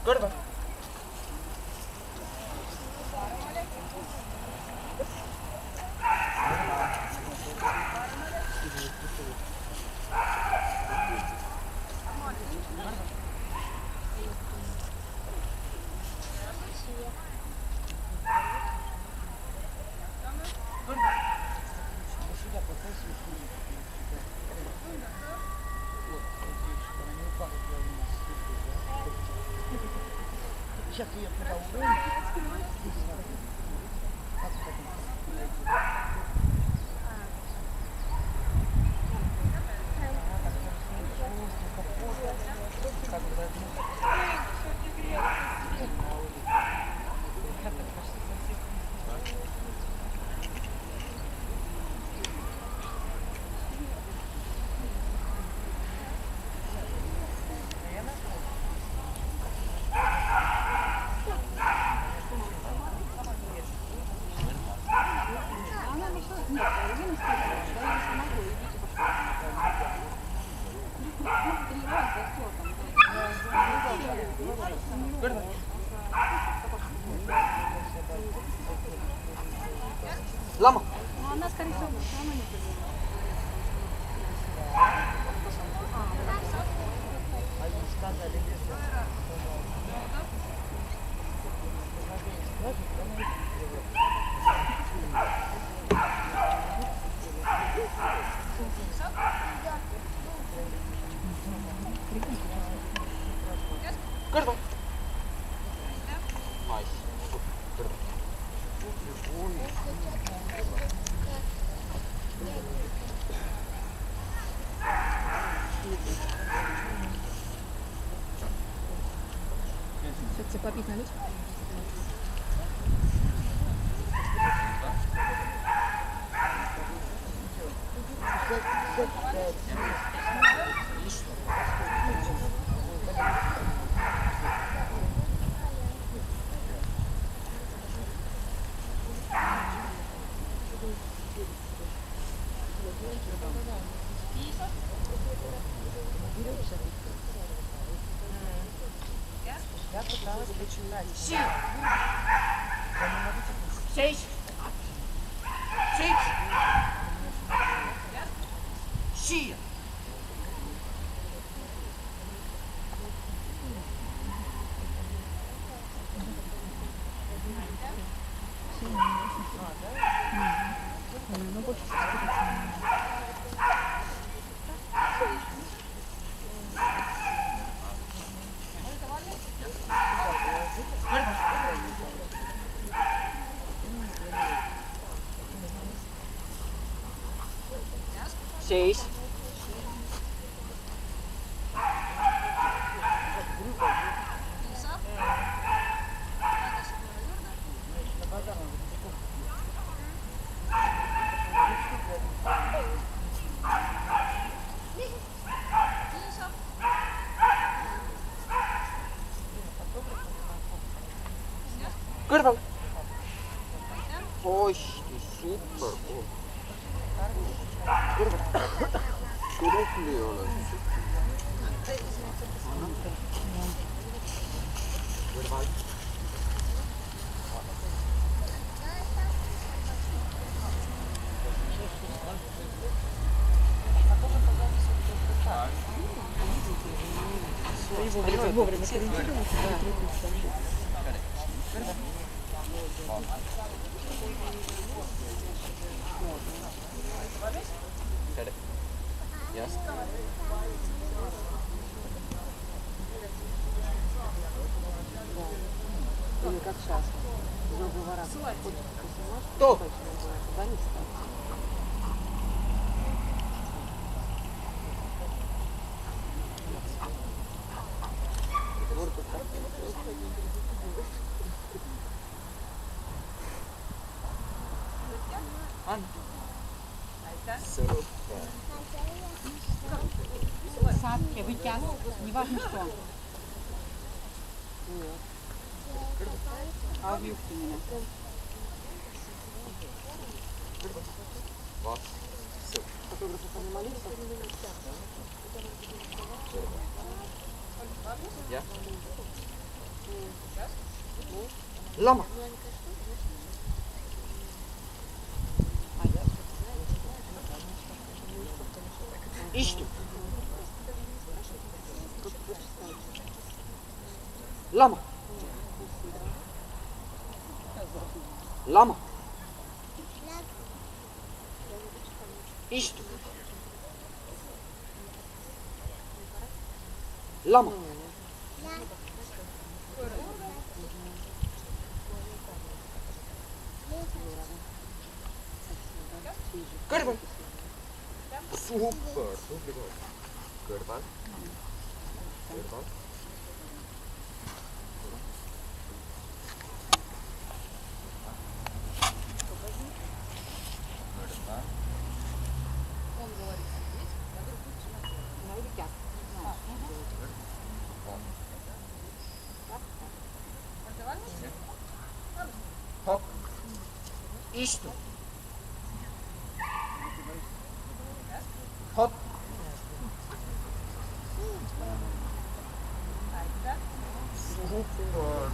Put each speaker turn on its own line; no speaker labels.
Gorba. Сейчас ее туда убрали. Lama.
Ну, она, скорее всего, все равно не придет.
Они сказали, Gorba. Nice. Gorba.
Сейчас тебе попить налить?
Я пыталась почитать.
Сесть! Сесть! Сия!
Ну, больше
Сесть! Gorba. Ой, супер. Gorba. Kurukli ei ole. Gorba.
вовремя сориентировался.
Yes.
Или как сейчас.
Кто?
Туда не ставь.
Ань. Супер.
Садки, вытяг, неважно что. А в юбке меня.
Was? Супер. Ja. Lama. Istu. Lama. Lama. Istu. Lama. Kõrval. Super, tubli koht. Kõrval. Kõrval. Kõrval. Hopp. Istu. Hopp. Super.